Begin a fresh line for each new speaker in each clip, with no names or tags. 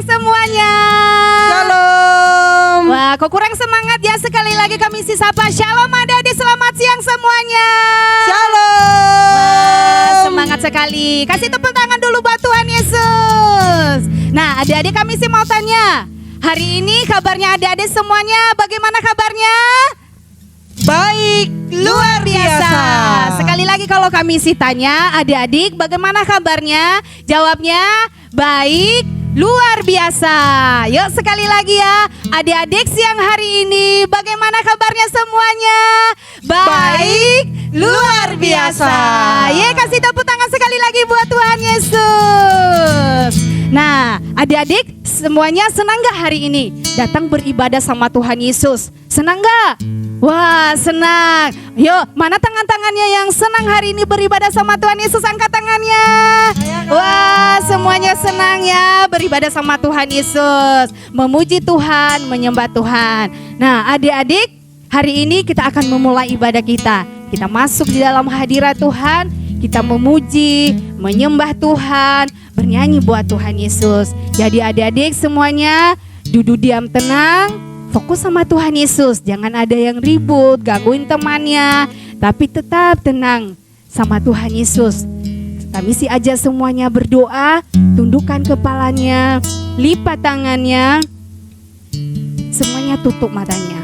semuanya.
Shalom.
Wah, kok kurang semangat ya, sekali lagi kami sapa. Shalom adik-adik, selamat siang semuanya.
Shalom.
Wah, semangat sekali. Kasih tepuk tangan dulu buat Tuhan Yesus. Nah, adik-adik kami sih mau tanya, hari ini kabarnya adik-adik semuanya bagaimana kabarnya?
Baik, luar biasa.
Sekali lagi kalau kami sih tanya adik-adik bagaimana kabarnya? Jawabnya baik, luar biasa. Yuk sekali lagi ya, adik-adik siang hari ini bagaimana kabarnya semuanya? Baik, luar biasa. Ya, kasih tepuk tangan sekali lagi buat Tuhan Yesus. Nah, adik-adik semuanya senang gak hari ini datang beribadah sama Tuhan Yesus? Senang gak? Wah, senang. Yuk, mana tangan-tangannya yang senang hari ini beribadah sama Tuhan Yesus? Angkat tangannya. Wah, semuanya senang ya beribadah sama Tuhan Yesus, memuji Tuhan, menyembah Tuhan. Nah, adik-adik, hari ini kita akan memulai ibadah kita. Kita masuk di dalam hadirat Tuhan, kita memuji, menyembah Tuhan, bernyanyi buat Tuhan Yesus. Jadi adik-adik semuanya duduk diam tenang, fokus sama Tuhan Yesus. Jangan ada yang ribut, gangguin temannya, tapi tetap tenang sama Tuhan Yesus. Kami sih aja semuanya berdoa, tundukkan kepalanya, lipat tangannya, semuanya tutup matanya.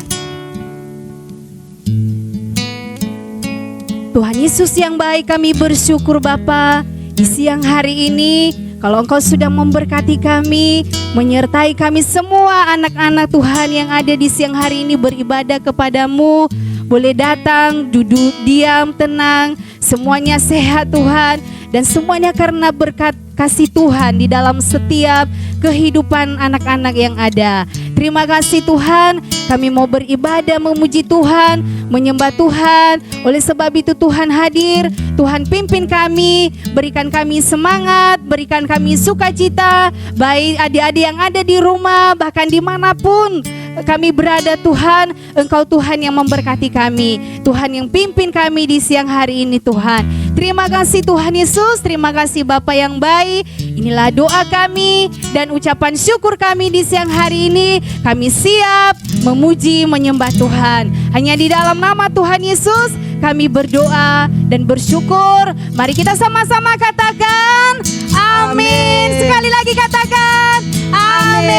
Tuhan Yesus yang baik, kami bersyukur Bapa di siang hari ini. Kalau Engkau sudah memberkati kami, menyertai kami semua anak-anak Tuhan yang ada di siang hari ini beribadah kepadamu. Boleh datang, duduk, diam, tenang, semuanya sehat Tuhan. Dan semuanya karena berkat kasih Tuhan di dalam setiap kehidupan anak-anak yang ada. Terima kasih Tuhan, kami mau beribadah, memuji Tuhan, menyembah Tuhan. Oleh sebab itu Tuhan hadir, Tuhan pimpin kami, berikan kami semangat, berikan kami sukacita. Baik adik-adik yang ada di rumah, bahkan dimanapun kami berada Tuhan, Engkau Tuhan yang memberkati kami, Tuhan yang pimpin kami di siang hari ini Tuhan. Terima kasih Tuhan Yesus, terima kasih Bapa yang baik. Inilah doa kami dan ucapan syukur kami di siang hari ini. Kami siap memuji, menyembah Tuhan. Hanya di dalam nama Tuhan Yesus kami berdoa dan bersyukur. Mari kita sama-sama katakan amin. Sekali lagi katakan amin.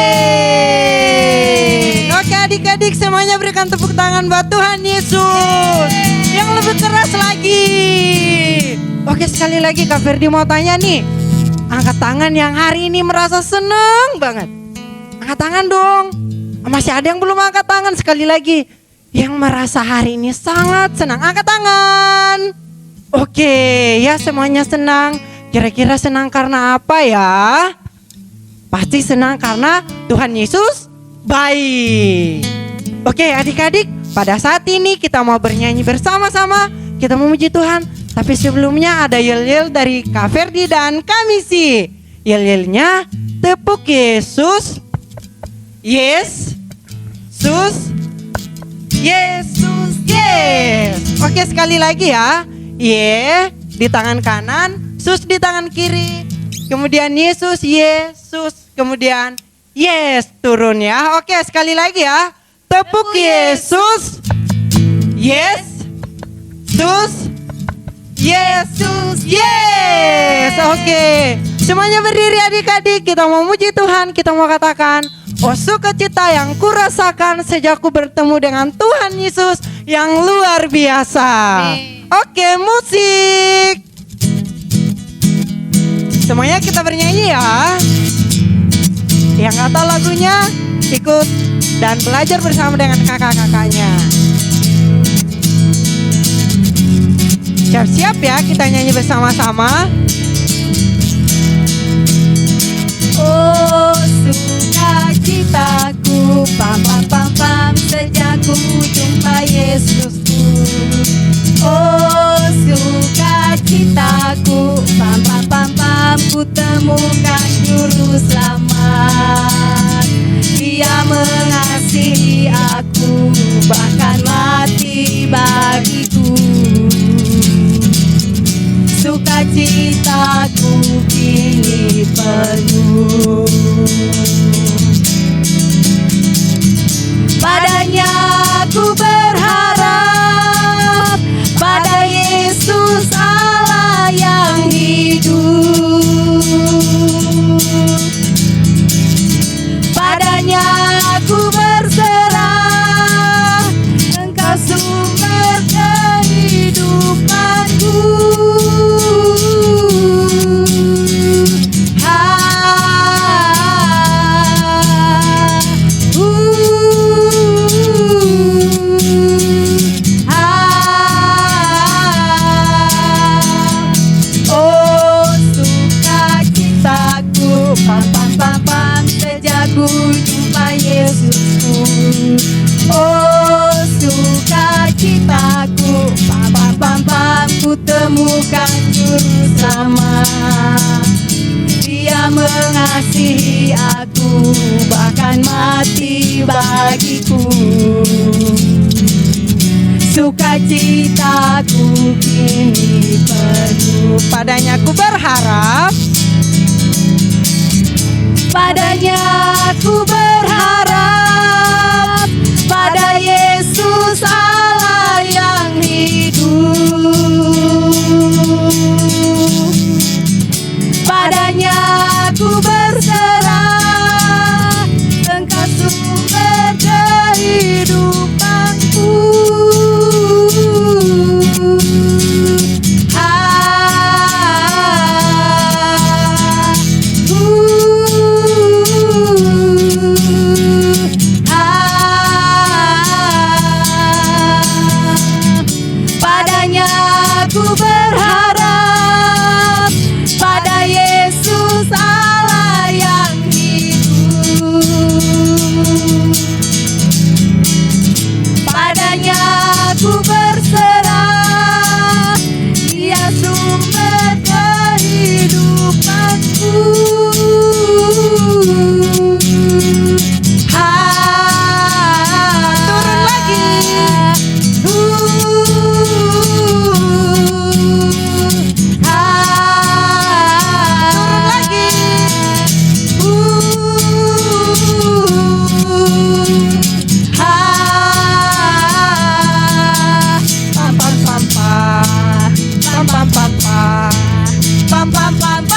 Oke adik-adik semuanya berikan tepuk tangan buat Tuhan Yesus. Yang lebih keras lagi. Oke sekali lagi Kak Ferdi mau tanya nih. Angkat tangan yang hari ini merasa seneng banget. Angkat tangan dong. Masih ada yang belum angkat tangan, sekali lagi. Yang merasa hari ini sangat senang, angkat tangan. Oke ya, semuanya senang. Kira-kira senang karena apa ya? Pasti senang karena Tuhan Yesus baik. Oke adik-adik, pada saat ini kita mau bernyanyi bersama-sama. Kita memuji Tuhan. Tapi sebelumnya ada yel-yel dari Kak Ferdi dan kami sih. Yel-yelnya tepuk Yesus. Yes. Sus. Yesus. Yes. Oke sekali lagi ya. Di tangan kanan, sus di tangan kiri. Kemudian Yesus, Yesus. Kemudian yes, turun ya. Oke sekali lagi ya. Tepuk Yesus. Yes. Sus. Yesus, yes. Oke. Semuanya berdiri adik-adik. Kita mau muji Tuhan. Kita mau katakan, oh sukacita yang kurasakan sejak ku bertemu dengan Tuhan Yesus yang luar biasa. Oke, musik. Semuanya kita bernyanyi ya. Yang nggak tahu lagunya ikut dan belajar bersama dengan kakak-kakaknya. Siap-siap ya, kita nyanyi bersama-sama.
Oh sukacitaku, pam pam pam pam, sejak ku jumpa Yesusku. Oh sukacitaku, pam pam pam pam, ku temukan juru selamat. Dia mengasihi aku, bahkan mati bagiku. Sukacitaku kini penuh. temukan juru selamat. Dia mengasihi aku, bahkan mati bagiku. Sukacitaku kini penuh.
Padanya ku berharap,
Padanya ku berharap, pada Yesus Allah yang hidup. Padanya ku berserah, Engkau sumber kehidupanku. Padanya ku berharap, pada Yesus Allah yang hidup. Padanya ku berserah, Dia sumber kehidupanku.
turun lagi. Turun lagi.
Pam pam pam pam pam pam pam pam pam pam pam.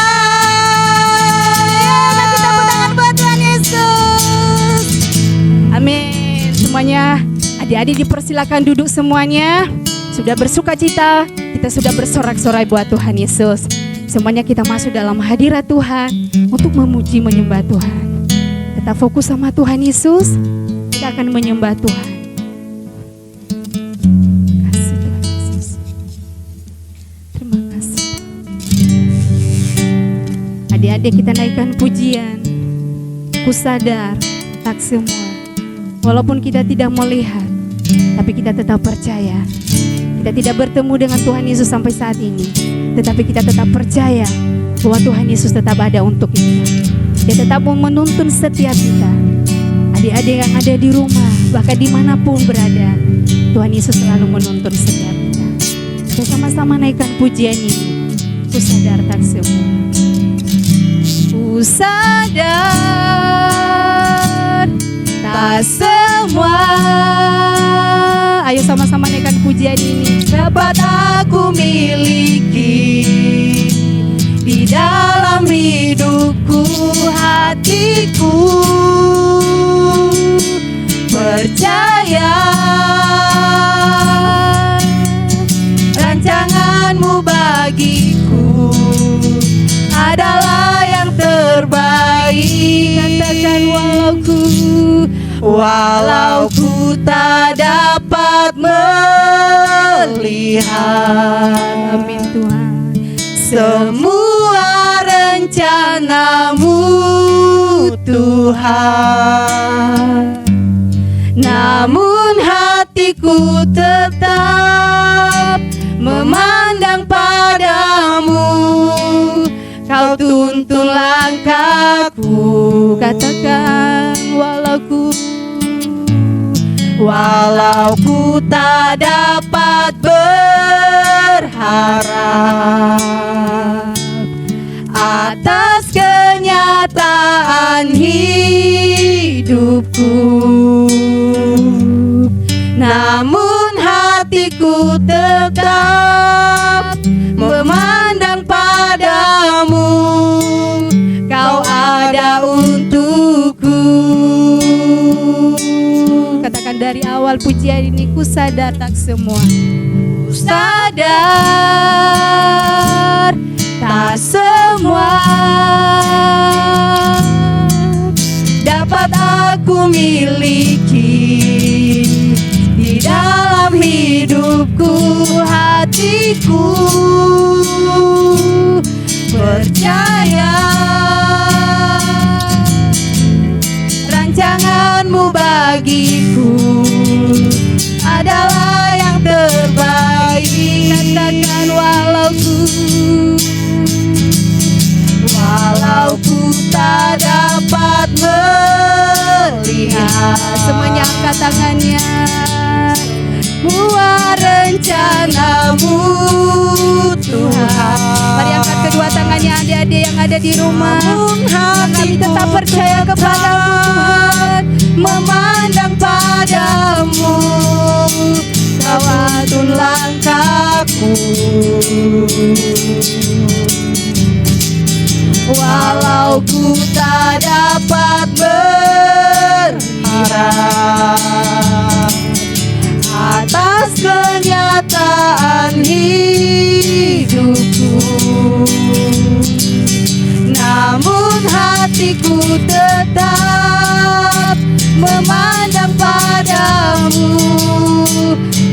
Nanti tepuk tangan buat Tuhan Yesus. Amin. Semuanya, adik-adik dipersilakan duduk semuanya. Sudah bersuka cita, kita sudah bersorak-sorai buat Tuhan Yesus. Semuanya kita masuk dalam hadirat Tuhan untuk memuji menyembah Tuhan. Tetap fokus sama Tuhan Yesus, kita akan menyembah Tuhan. Kasih Tuhan Yesus. Terima kasih. Adik-adik kita naikkan pujian. Ku sadar tak semua, walaupun kita tidak melihat, tapi kita tetap percaya. Kita tidak bertemu dengan Tuhan Yesus sampai saat ini, tetapi kita tetap percaya bahwa Tuhan Yesus tetap ada untuk kita. Dia tetap mau menuntun setiap kita. Adik-adik yang ada di rumah, bahkan dimanapun berada, Tuhan Yesus selalu menuntun setiap kita. Kita sama-sama naikkan pujian ini. Ku sadar tak semua. Ku sadar tak semua. Ayo sama-sama naikkan pujian ini. Dapat aku miliki di dalam hidupku, hatiku percaya rancanganmu bagiku adalah yang terbaik. Katakan walau ku tak dapat melihat, amin Tuhan, semua rencanamu Tuhan, namun hatiku tetap memandang padamu. Kau tuntun langkahku. Katakan walau ku tak dapat berharap atas kenyataan hidupku, namun hatiku tetap memandang padamu. Kau ada untukku. Katakan dari awal pujian ini, ku sadar tak semua. Ku sadar tak semua dapat aku miliki di dalam hidupku, hatiku percaya rancanganmu bagiku adalah yang terbaik. Katakan walau Semuanya angkat tangannya. Semua rencanamu Tuhan. Mari angkat kedua tangannya adik-adik yang ada di rumah. Kami tetap percaya kepadamu Tuhan, memandang padamu, Kau atur langkahku. Walau ku tak dapat berharap atas kenyataan hidupku, namun hatiku tetap memandang padamu,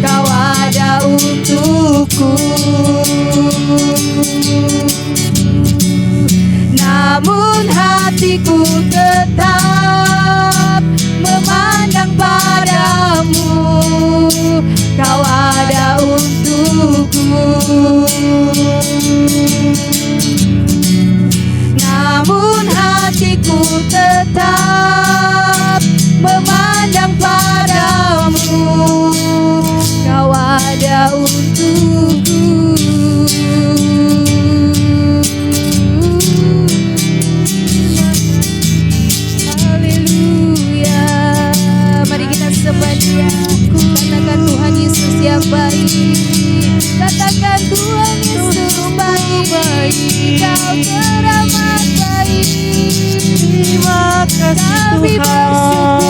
Kau ada untukku. Namun hatiku tetap memandang padamu, Kau ada untukku. Namun hatiku tetap memandang padamu, Kau ada untukku. Haleluya. Mari kita sembah Dia. Katakan Tuhan Yesus yang baik. Katakan Tuhan Yesus baik. Kau teramat baik.
Terima kasih
Kami bersyukur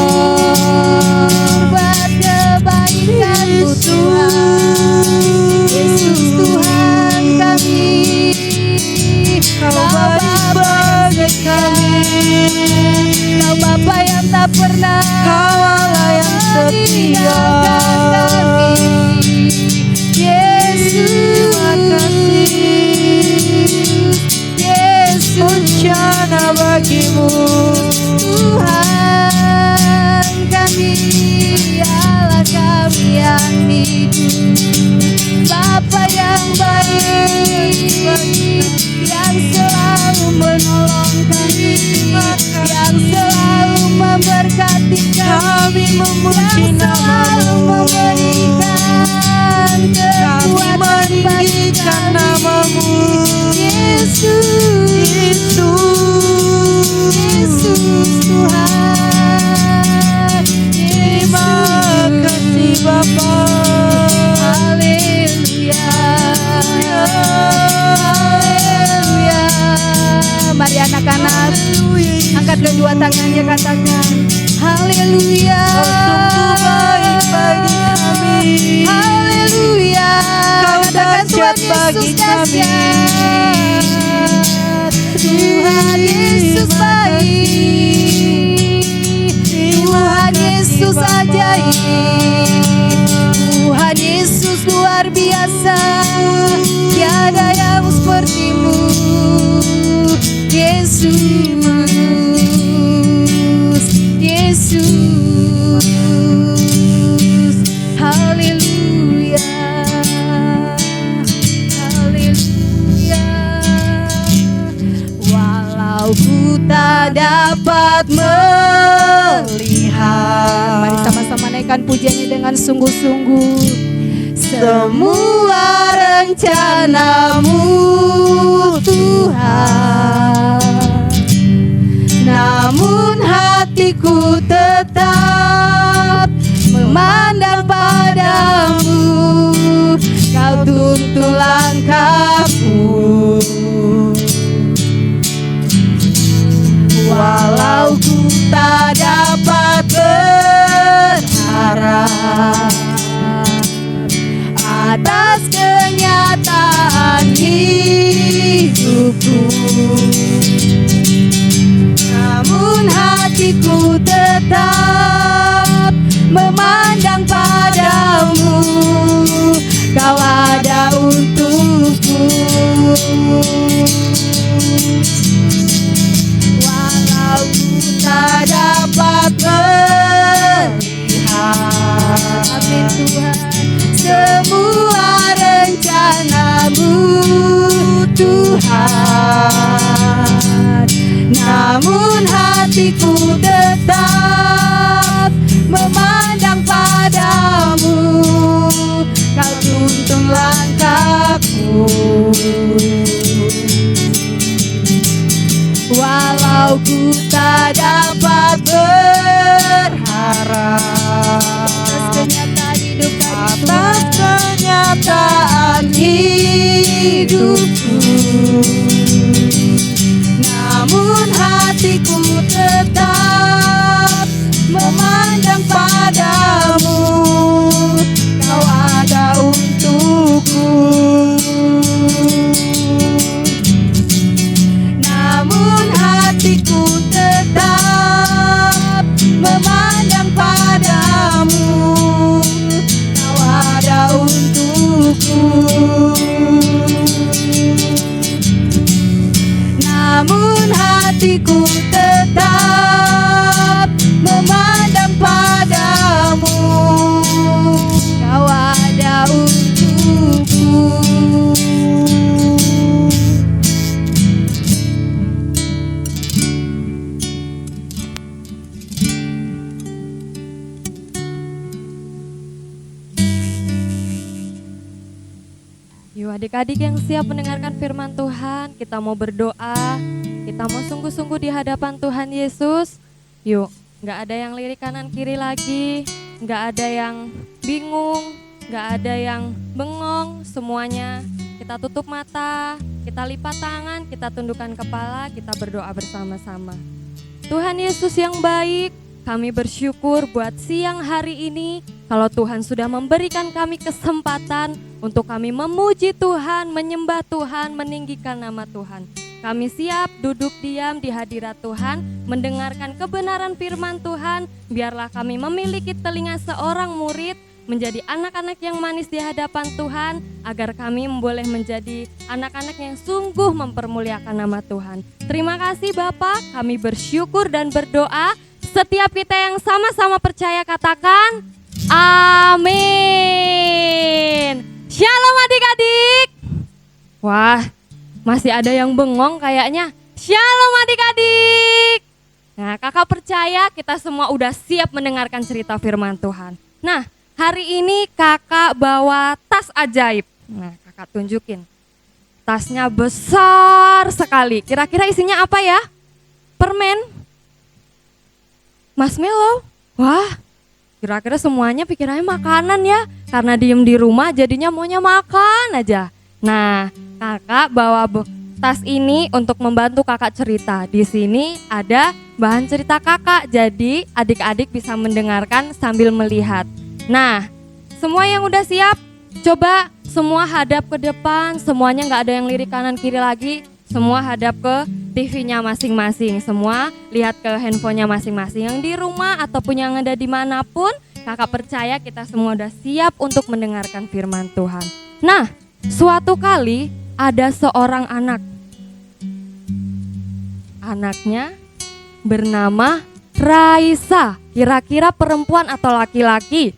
buat kebaikan-Mu Tuhan. Yesus Tuhan kami,
Kau baik bagi kami.
Kau Bapa yang tak pernah
Kau Allah yang setia.
Yesus,
Terima kasih.
Yesus,
Rencana bagimu
Tuhan kami, Allah kami yang hidup, Bapa yang baik, yang selalu menolong kami, yang selalu memberkati
Kami memuji
yang selalu
namamu.
memberikan
Kami
kekuatan bagi
meninggikan
kami.
namamu.
Yesus, Yesus Tuhan.
Terima kasih Bapa.
Haleluya. Haleluya. Mari anak-anak angkat kedua tangannya, katakan haleluya.
Kau sungguh baik bagi kami.
Haleluya.
Kau
Katakan
dahsyat
Tuhan
bagi
Yesus
kami.
dahsyat. Tuhan Yesus baik. Tuhan Yesus ajaib. Tuhan Yesus luar biasa. Tiada yang seperti-Mu. Yesus, Yesus. Haleluya. Haleluya. Walau ku tak dapat melihat, mari sama-sama naikkan pujiannya dengan sungguh-sungguh. Semua rencana-Mu Tuhan, namun hatiku tetap memandang padamu, Kau tuntun langkahku. Walau ku tak dapat berharap atas kenyataan hidupku, namun hatiku tetap memandang padamu, Kau ada untukku. Walau ku tak dapat melihat, amin Tuhan, semua rencana-Mu Tuhan, namun hatiku tetap langkahku. Walau ku tak dapat berharap atas kenyataan hidupku, namun hatiku tetap memandang padamu. Kau ada untukku, namun hatiku tetap memandang padamu. Kau ada untukku, namun hatiku tetap memandang padamu. Kau ada untukku.
Yuk adik-adik yang siap mendengarkan firman Tuhan, kita mau berdoa, kita mau sungguh-sungguh di hadapan Tuhan Yesus. Yuk, gak ada yang lirik kanan kiri lagi, gak ada yang bingung, gak ada yang bengong, semuanya kita tutup mata, kita lipat tangan, kita tundukkan kepala, kita berdoa bersama-sama. Tuhan Yesus yang baik, kami bersyukur buat siang hari ini, kalau Tuhan sudah memberikan kami kesempatan untuk kami memuji Tuhan, menyembah Tuhan, meninggikan nama Tuhan. Kami siap duduk diam di hadirat Tuhan, mendengarkan kebenaran firman Tuhan. Biarlah kami memiliki telinga seorang murid, menjadi anak-anak yang manis di hadapan Tuhan, agar kami boleh menjadi anak-anak yang sungguh mempermuliakan nama Tuhan. Terima kasih Bapak, kami bersyukur dan berdoa. Setiap kita yang sama-sama percaya katakan, amin. Shalom adik-adik. Wah, masih ada yang bengong kayaknya. Shalom adik-adik. Nah, kakak percaya kita semua udah siap mendengarkan cerita firman Tuhan. Nah, hari ini kakak bawa tas ajaib. Nah, kakak tunjukin. Tasnya besar sekali. Kira-kira isinya apa ya? Permen? Marshmallow? Wah, kira-kira semuanya pikirannya makanan ya. Karena diem di rumah jadinya maunya makan aja. Nah, kakak bawa tas ini untuk membantu kakak cerita. Di sini ada bahan cerita kakak, jadi adik-adik bisa mendengarkan sambil melihat. Nah, semua yang udah siap, coba semua hadap ke depan. Semuanya gak ada yang lirik kanan kiri lagi. Semua hadap ke TV-nya masing-masing. Semua lihat ke handphonenya masing-masing. Yang di rumah ataupun yang ada dimanapun, kakak percaya kita semua udah siap untuk mendengarkan firman Tuhan. Nah, suatu kali ada seorang anak. Anaknya bernama Raisa. Kira-kira perempuan atau laki-laki?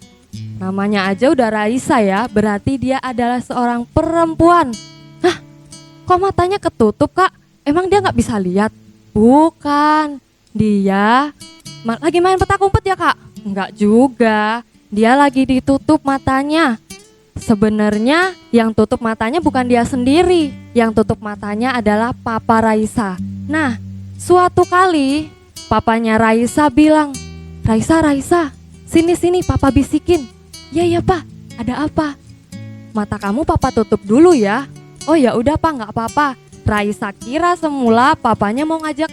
Namanya aja udah Raisa ya, berarti dia adalah seorang perempuan. Hah, kok matanya ketutup kak? Emang dia gak bisa lihat? Bukan, dia lagi main petak umpet ya kak? Enggak juga, dia lagi ditutup matanya. Sebenarnya yang tutup matanya bukan dia sendiri, yang tutup matanya adalah Papa Raisa. Nah, suatu kali papanya Raisa bilang, Raisa, sini papa bisikin. Ya pak, ada apa? Mata kamu papa tutup dulu ya. Oh ya udah pak, nggak apa-apa. Raisa kira semula papanya mau ngajak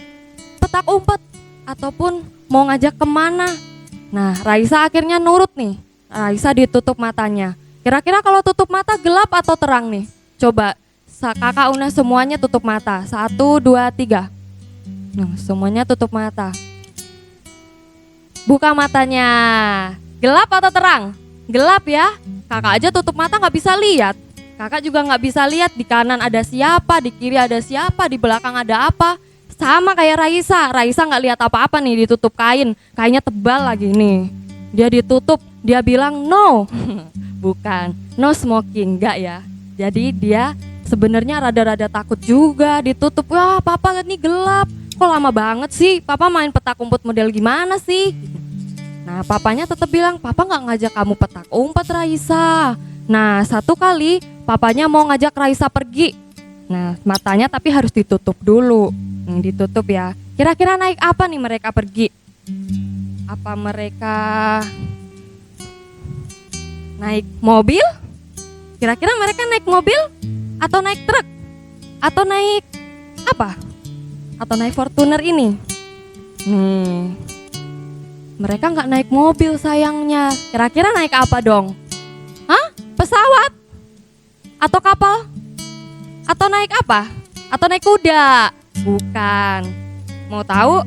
petak umpet ataupun mau ngajak kemana. Nah, Raisa akhirnya nurut nih. Raisa ditutup matanya. Kira-kira kalau tutup mata gelap atau terang nih? Coba kakak Una semuanya tutup mata. 1, 2, 3. Nah, semuanya tutup mata. Buka matanya. Gelap atau terang? Gelap ya. Kakak aja tutup mata gak bisa lihat. Kakak juga gak bisa lihat di kanan ada siapa, di kiri ada siapa, di belakang ada apa. Sama kayak Raisa. Raisa gak lihat apa-apa nih, ditutup kain. Kainnya tebal lagi nih. Dia ditutup, dia bilang no. Bukan, no smoking, enggak ya. Jadi dia sebenarnya rada-rada takut juga ditutup. Wah papa ini gelap, kok lama banget sih, papa main petak umpet model gimana sih? Nah papanya tetap bilang, papa gak ngajak kamu petak umpet Raisa. Nah, satu kali papanya mau ngajak Raisa pergi. Nah, matanya tapi harus ditutup dulu. Ditutup ya. Kira-kira naik apa nih mereka pergi? Apa mereka naik mobil? Kira-kira mereka naik mobil? Atau naik truk? Atau naik apa? Atau naik Fortuner ini? Nih, mereka nggak naik mobil sayangnya. Kira-kira naik apa dong? Hah? Pesawat? Atau kapal? Atau naik apa? Atau naik kuda? Bukan. Mau tahu?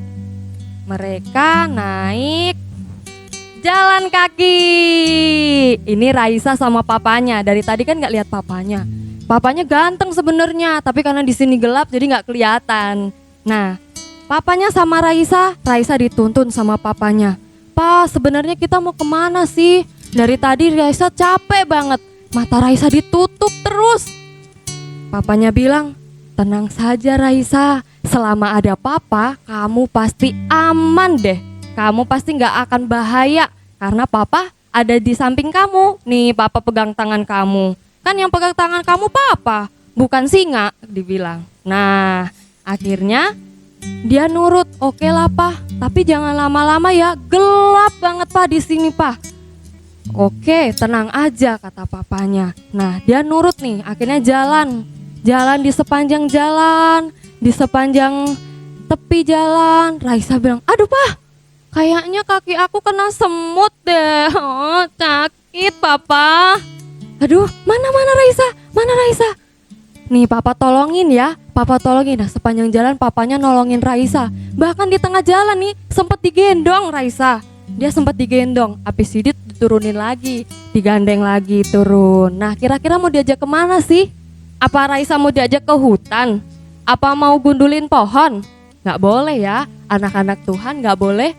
Mereka naik jalan kaki. Ini Raisa sama papanya. Dari tadi kan nggak lihat papanya. Papanya ganteng sebenarnya, tapi karena di sini gelap jadi nggak kelihatan. Nah, papanya sama Raisa dituntun sama papanya. Pa, sebenarnya kita mau kemana sih? Dari tadi Raisa capek banget. Mata Raisa ditutup terus. Papanya bilang, tenang saja Raisa. Selama ada papa, kamu pasti aman deh. Kamu pasti gak akan bahaya. Karena papa ada di samping kamu. Nih, papa pegang tangan kamu. Kan yang pegang tangan kamu papa, bukan singa, dibilang. Nah, akhirnya dia nurut. Oke lah pa, tapi jangan lama-lama ya. Gelap banget pa di sini pa. Oke, tenang aja kata papanya. Nah, dia nurut nih. Akhirnya jalan di sepanjang jalan, di sepanjang tepi jalan. Raisa bilang, aduh pa, kayaknya kaki aku kena semut deh. Oh, sakit papa. Aduh, mana Raisa? Nih papa tolongin ya, papa tolongin. Nah, sepanjang jalan papanya nolongin Raisa. Bahkan di tengah jalan nih sempat digendong Raisa. Dia sempat digendong, habis itu diturunin lagi, digandeng lagi turun. Nah, kira-kira mau diajak kemana sih? Apa Raisa mau diajak ke hutan? Apa mau gundulin pohon? Gak boleh ya, anak-anak Tuhan gak boleh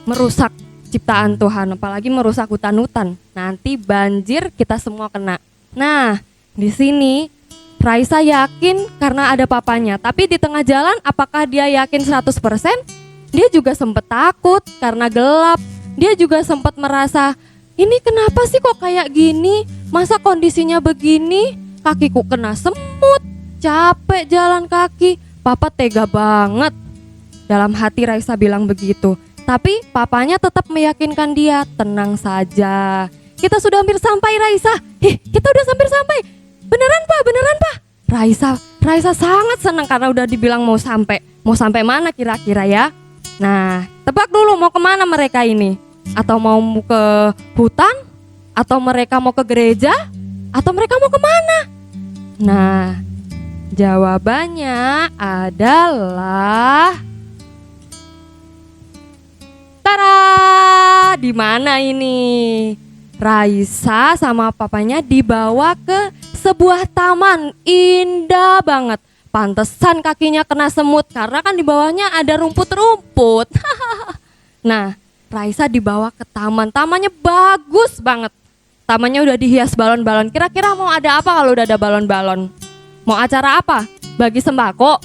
merusak ciptaan Tuhan, apalagi merusak hutan-hutan. Nanti banjir kita semua kena. Nah, di sini Raisa yakin karena ada papanya. Tapi di tengah jalan apakah dia yakin 100%? Dia juga sempat takut karena gelap. Dia juga sempat merasa, ini kenapa sih kok kayak gini? Masa kondisinya begini? Kakiku kena semut, capek jalan kaki. Papa tega banget. Dalam hati Raisa bilang begitu. Tapi papanya tetap meyakinkan dia, tenang saja. Kita sudah hampir sampai Raisa. Kita udah hampir sampai. Beneran pak? Raisa sangat senang karena udah dibilang mau sampai. Mau sampai mana kira-kira ya? Nah, tebak dulu mau kemana mereka ini? Atau mau ke hutan? Atau mereka mau ke gereja? Atau mereka mau kemana? Nah, jawabannya adalah tara, di mana ini? Raisa sama papanya dibawa ke sebuah taman indah banget. Pantesan kakinya kena semut karena kan di bawahnya ada rumput-rumput. Nah, Raisa dibawa ke taman. Tamannya bagus banget. Tamannya udah dihias balon-balon. Kira-kira mau ada apa kalau udah ada balon-balon? Mau acara apa? Bagi sembako?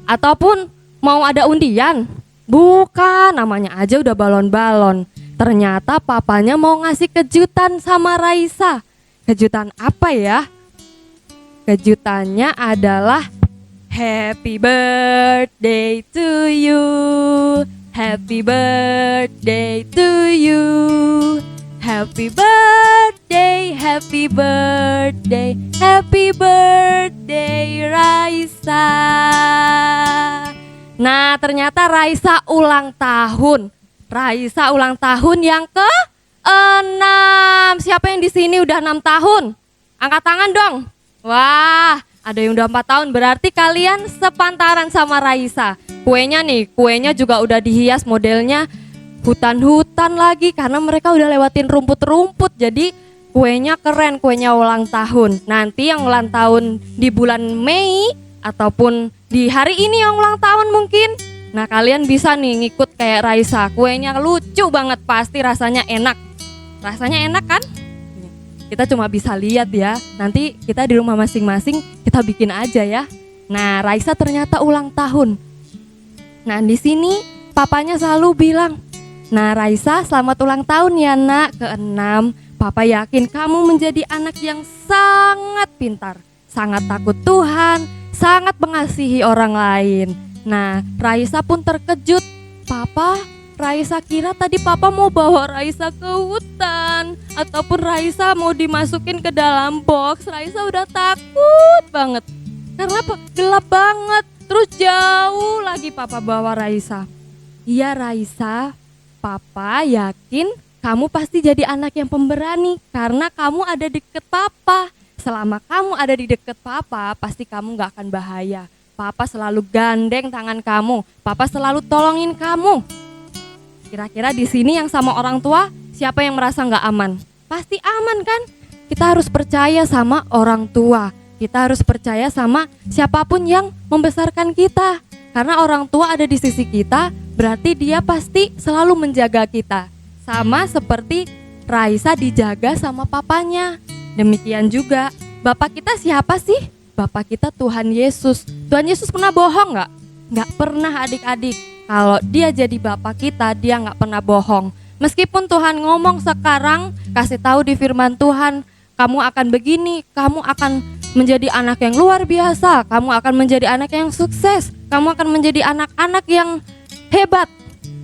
Ataupun mau ada undian? Bukan, namanya aja udah balon-balon. Ternyata papanya mau ngasih kejutan sama Raisa. Kejutan apa ya? Kejutannya adalah Happy birthday to you. Happy birthday to you. Happy birthday, happy birthday, happy birthday Raisa. Nah, ternyata Raisa ulang tahun. Raisa ulang tahun yang ke-6. Siapa yang di sini udah 6 tahun? Angkat tangan dong. Wah, ada yang udah 4 tahun. Berarti kalian sepantaran sama Raisa. Kuenya juga udah dihias modelnya hutan-hutan lagi karena mereka udah lewatin rumput-rumput. Jadi kuenya keren, kuenya ulang tahun. Nanti yang ulang tahun di bulan Mei ataupun di hari ini yang ulang tahun mungkin. Nah, kalian bisa nih ngikut kayak Raisa. Kuenya lucu banget, pasti rasanya enak. Rasanya enak kan? Kita cuma bisa lihat ya. Nanti kita di rumah masing-masing kita bikin aja ya. Nah, Raisa ternyata ulang tahun. Nah, di sini papanya selalu bilang, "Nah, Raisa, selamat ulang tahun ya, Nak, ke-6. Papa yakin kamu menjadi anak yang sangat pintar, sangat takut Tuhan, sangat mengasihi orang lain. Nah, Raisa pun terkejut. Papa, Raisa kira tadi Papa mau bawa Raisa ke hutan, ataupun Raisa mau dimasukin ke dalam box. Raisa udah takut banget. Karena gelap banget. Terus jauh lagi Papa bawa Raisa. Iya Raisa, Papa yakin kamu pasti jadi anak yang pemberani karena kamu ada deket Papa. Selama kamu ada di deket Papa, pasti kamu gak akan bahaya. Papa selalu gandeng tangan kamu, Papa selalu tolongin kamu. Kira-kira di sini yang sama orang tua, siapa yang merasa gak aman? Pasti aman kan? Kita harus percaya sama orang tua. Kita harus percaya sama siapapun yang membesarkan kita. Karena orang tua ada di sisi kita, berarti dia pasti selalu menjaga kita. Sama seperti Raisa dijaga sama papanya. Demikian juga, Bapak kita siapa sih? Bapak kita Tuhan Yesus. Tuhan Yesus pernah bohong gak? Gak pernah adik-adik. Kalau dia jadi Bapak kita, dia gak pernah bohong. Meskipun Tuhan ngomong sekarang, kasih tahu di firman Tuhan, kamu akan begini, kamu akan menjadi anak yang luar biasa, kamu akan menjadi anak yang sukses, kamu akan menjadi anak-anak yang hebat.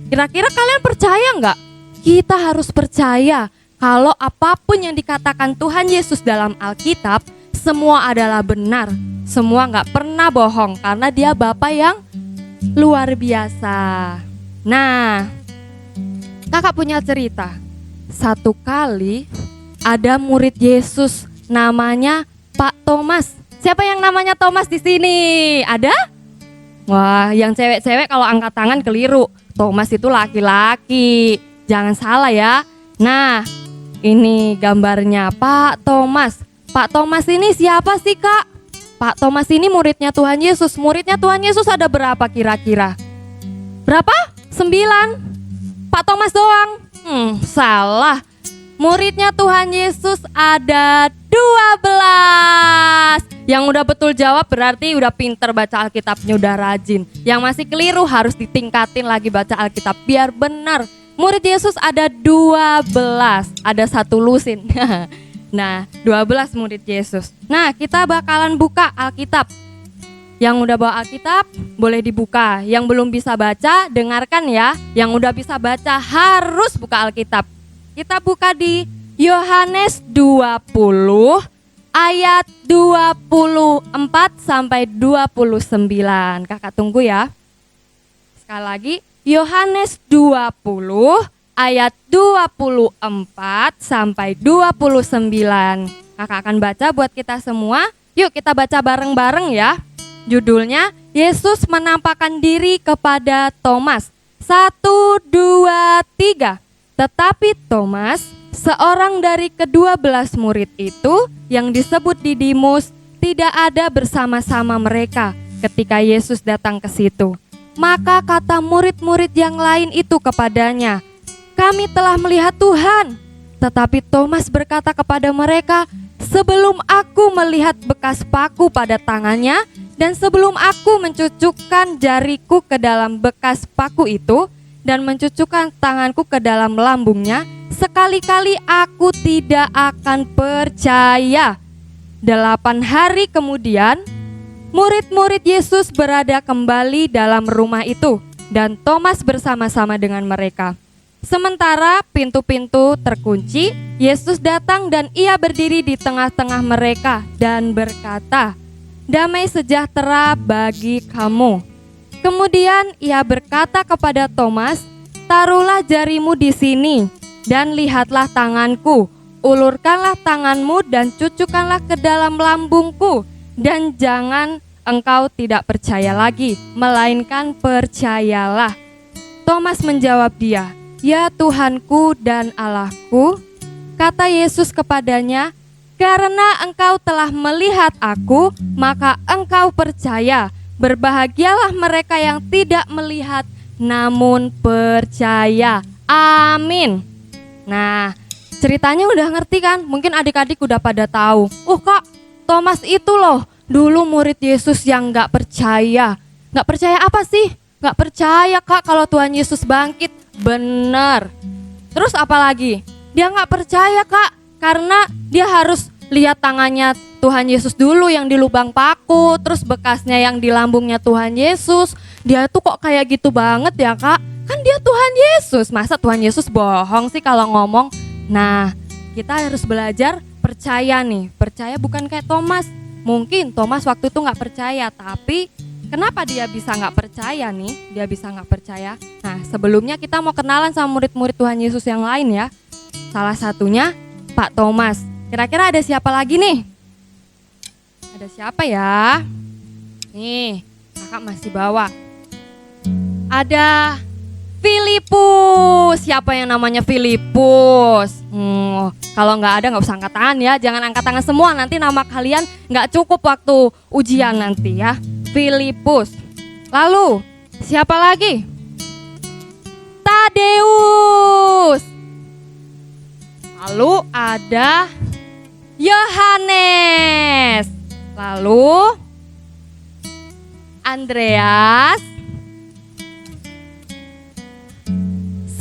Kira-kira kalian percaya gak? Kita harus percaya kalau apapun yang dikatakan Tuhan Yesus dalam Alkitab, semua adalah benar. Semua gak pernah bohong karena dia Bapa yang luar biasa. Nah, kakak punya cerita. Satu kali ada murid Yesus namanya Pak Thomas. Siapa yang namanya Thomas di sini? Ada? Wah, yang cewek-cewek kalau angkat tangan keliru. Thomas itu laki-laki. Jangan salah ya. Nah, ini gambarnya Pak Thomas. Pak Thomas ini siapa sih Kak? Pak Thomas ini muridnya Tuhan Yesus. Muridnya Tuhan Yesus ada berapa kira-kira? Berapa? 9. Pak Thomas doang? Salah. Muridnya Tuhan Yesus ada 12. Yang udah betul jawab berarti udah pinter baca Alkitabnya, udah rajin. Yang masih keliru harus ditingkatin lagi baca Alkitab biar benar. Murid Yesus ada 12, ada satu lusin. Nah, 12 murid Yesus. Nah, kita bakalan buka Alkitab. Yang udah bawa Alkitab boleh dibuka. Yang belum bisa baca, dengarkan ya. Yang udah bisa baca harus buka Alkitab. Kita buka di Yohanes 20 ayat 24 sampai 29. Kakak tunggu ya. Sekali lagi, Yohanes 20 ayat 24 sampai 29. Kakak akan baca buat kita semua. Yuk kita baca bareng-bareng ya. Judulnya, Yesus menampakkan diri kepada Thomas. 1, 2, 3. Tetapi Thomas, seorang dari ke-12 murid itu yang disebut Didimus, tidak ada bersama-sama mereka ketika Yesus datang ke situ. Maka kata murid-murid yang lain itu kepadanya, "Kami telah melihat Tuhan." Tetapi Thomas berkata kepada mereka, "Sebelum aku melihat bekas paku pada tangannya, dan sebelum aku mencucukkan jariku ke dalam bekas paku itu, dan mencucukkan tanganku ke dalam lambungnya, sekali-kali aku tidak akan percaya." 8 hari kemudian, murid-murid Yesus berada kembali dalam rumah itu, dan Thomas bersama-sama dengan mereka. Sementara pintu-pintu terkunci, Yesus datang dan ia berdiri di tengah-tengah mereka dan berkata, "Damai sejahtera bagi kamu." Kemudian ia berkata kepada Thomas, "Taruhlah jarimu di sini dan lihatlah tanganku. Ulurkanlah tanganmu dan cucukkanlah ke dalam lambungku. Dan jangan engkau tidak percaya lagi, melainkan percayalah." Thomas menjawab dia, "Ya Tuhanku dan Allahku." Kata Yesus kepadanya, "Karena engkau telah melihat aku, maka engkau percaya. Berbahagialah mereka yang tidak melihat, namun percaya." Amin. Nah, ceritanya udah ngerti kan? Mungkin adik-adik udah pada tahu. Oh Kak, Thomas itu loh dulu murid Yesus yang gak percaya. Gak percaya apa sih? Gak percaya Kak kalau Tuhan Yesus bangkit. Bener. Terus apa lagi? Dia gak percaya Kak Karena dia harus lihat tangannya Tuhan Yesus dulu yang di lubang paku, terus bekasnya yang di lambungnya Tuhan Yesus. Dia tuh kok kayak gitu banget ya Kak? Kan dia Tuhan Yesus, masa Tuhan Yesus bohong sih kalau ngomong? Nah, kita harus belajar percaya nih, percaya bukan kayak Thomas. Mungkin Thomas waktu itu gak percaya, tapi kenapa dia bisa gak percaya nih? Dia bisa gak percaya. Nah, sebelumnya kita mau kenalan sama murid-murid Tuhan Yesus yang lain ya. Salah satunya Pak Thomas. Kira-kira ada siapa lagi nih? Ada siapa ya? Nih, kakak masih bawa. Ada Filipus. Siapa yang namanya Filipus? Kalau nggak ada nggak usah angkat tangan ya. Jangan angkat tangan semua, nanti nama kalian nggak cukup waktu ujian nanti ya. Filipus. Lalu siapa lagi? Tadeus. Lalu ada Yohanes. Lalu Andreas.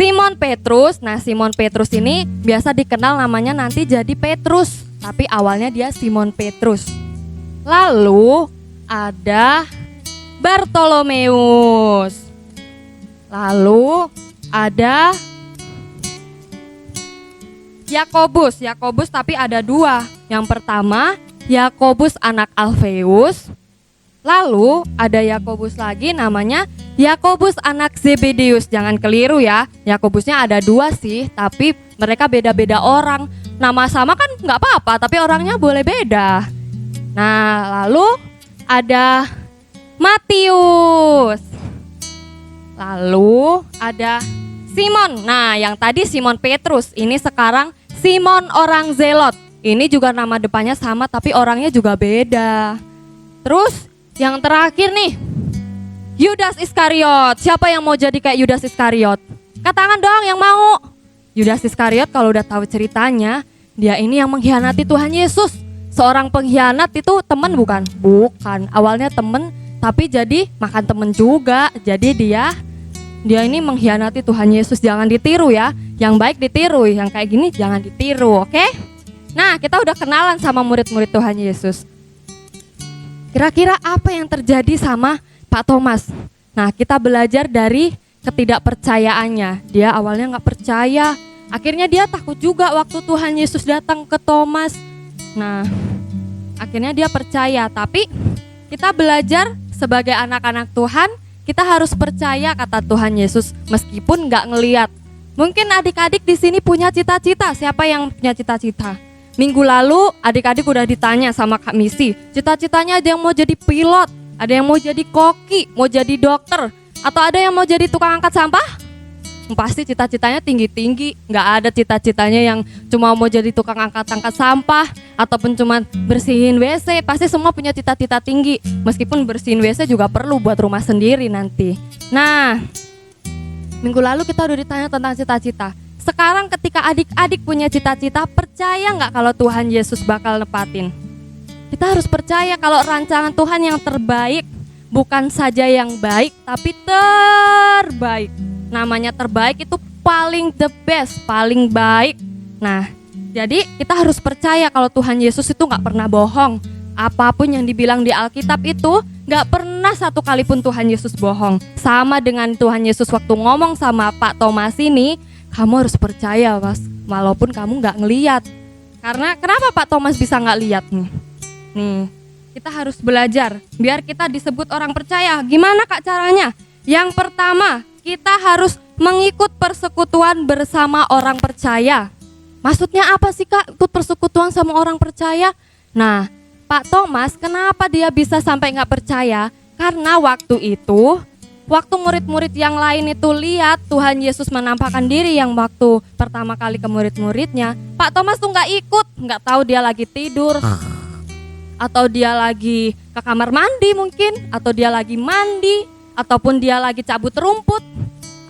Simon Petrus. Nah, Simon Petrus ini biasa dikenal namanya nanti jadi Petrus, tapi awalnya dia Simon Petrus. Lalu ada Bartolomeus. Lalu ada Yakobus. Yakobus tapi ada dua. Yang pertama Yakobus anak Alfeus. Lalu ada Yakobus lagi namanya Yakobus anak Zebedeus. Jangan keliru ya, Yakobusnya ada dua sih, tapi mereka beda-beda orang. Nama sama kan nggak apa-apa, tapi orangnya boleh beda. Nah, lalu ada Matius. Lalu ada Simon. Nah, yang tadi Simon Petrus, ini sekarang Simon orang Zelot. Ini juga nama depannya sama, tapi orangnya juga beda. Terus yang terakhir nih, Yudas Iskariot. Siapa yang mau jadi kayak Yudas Iskariot? Angkat tangan dong yang mau. Yudas Iskariot kalau udah tahu ceritanya, dia ini yang mengkhianati Tuhan Yesus. Seorang pengkhianat itu teman bukan? Bukan. Awalnya teman, tapi jadi makan teman juga. Jadi dia ini mengkhianati Tuhan Yesus. Jangan ditiru ya. Yang baik ditiru, yang kayak gini jangan ditiru, oke? Nah, kita udah kenalan sama murid-murid Tuhan Yesus. Kira-kira apa yang terjadi sama Pak Thomas? Nah, kita belajar dari ketidakpercayaannya. Dia awalnya nggak percaya, akhirnya dia takut juga waktu Tuhan Yesus datang ke Thomas. Nah, akhirnya dia percaya. Tapi kita belajar sebagai anak-anak Tuhan, kita harus percaya kata Tuhan Yesus meskipun nggak ngeliat. Mungkin adik-adik di sini punya cita-cita. Siapa yang punya cita-cita? Minggu lalu adik-adik udah ditanya sama Kak Misi, cita-citanya ada yang mau jadi pilot, ada yang mau jadi koki, mau jadi dokter, atau ada yang mau jadi tukang angkat sampah? Pasti cita-citanya tinggi-tinggi. Nggak ada cita-citanya yang cuma mau jadi tukang angkat-angkat sampah ataupun cuma bersihin WC. Pasti semua punya cita-cita tinggi. Meskipun bersihin WC juga perlu buat rumah sendiri nanti. Nah, minggu lalu kita udah ditanya tentang cita-cita. Sekarang ketika adik-adik punya cita-cita, percaya nggak kalau Tuhan Yesus bakal nepatin? Kita harus percaya kalau rancangan Tuhan yang terbaik, bukan saja yang baik, tapi terbaik. Namanya terbaik itu paling the best, paling baik. Nah, jadi kita harus percaya kalau Tuhan Yesus itu nggak pernah bohong. Apapun yang dibilang di Alkitab itu nggak pernah satu kali pun Tuhan Yesus bohong. Sama dengan Tuhan Yesus waktu ngomong sama Pak Thomas ini, kamu harus percaya mas, walaupun kamu nggak ngeliat. Karena kenapa Pak Thomas bisa nggak lihat nih? Nih, kita harus belajar biar kita disebut orang percaya. Gimana Kak caranya? Yang pertama, kita harus mengikut persekutuan bersama orang percaya. Maksudnya apa sih Kak ikut persekutuan sama orang percaya? Nah, Pak Thomas kenapa dia bisa sampai nggak percaya? Karena waktu itu, waktu murid-murid yang lain itu lihat Tuhan Yesus menampakkan diri yang waktu pertama kali ke murid-muridnya, Pak Thomas tuh nggak ikut, nggak tahu dia lagi tidur, atau dia lagi ke kamar mandi mungkin, atau dia lagi mandi, ataupun dia lagi cabut rumput,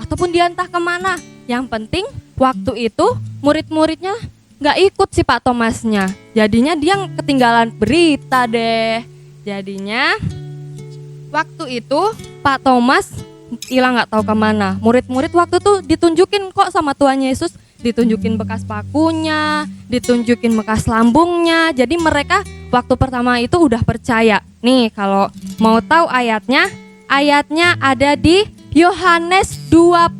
ataupun dia entah kemana. Yang penting waktu itu murid-muridnya nggak ikut si Pak Thomasnya. Jadinya dia ketinggalan berita deh. Jadinya waktu itu Pak Thomas hilang nggak tahu kemana. Murid-murid waktu itu ditunjukin kok sama Tuhan Yesus, ditunjukin bekas pakunya, ditunjukin bekas lambungnya. Jadi mereka waktu pertama itu udah percaya. Nih kalau mau tahu ayatnya ada di Yohanes 20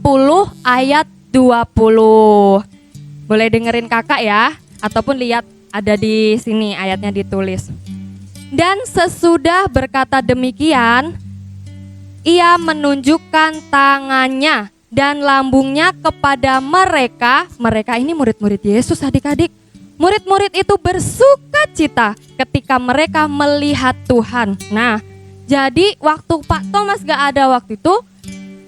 ayat 20. Boleh dengerin kakak ya, ataupun lihat ada di sini ayatnya ditulis. Dan sesudah berkata demikian, ia menunjukkan tangannya dan lambungnya kepada mereka. Mereka ini murid-murid Yesus, adik-adik. Murid-murid itu bersuka cita ketika mereka melihat Tuhan. Nah, jadi waktu Pak Thomas gak ada waktu itu,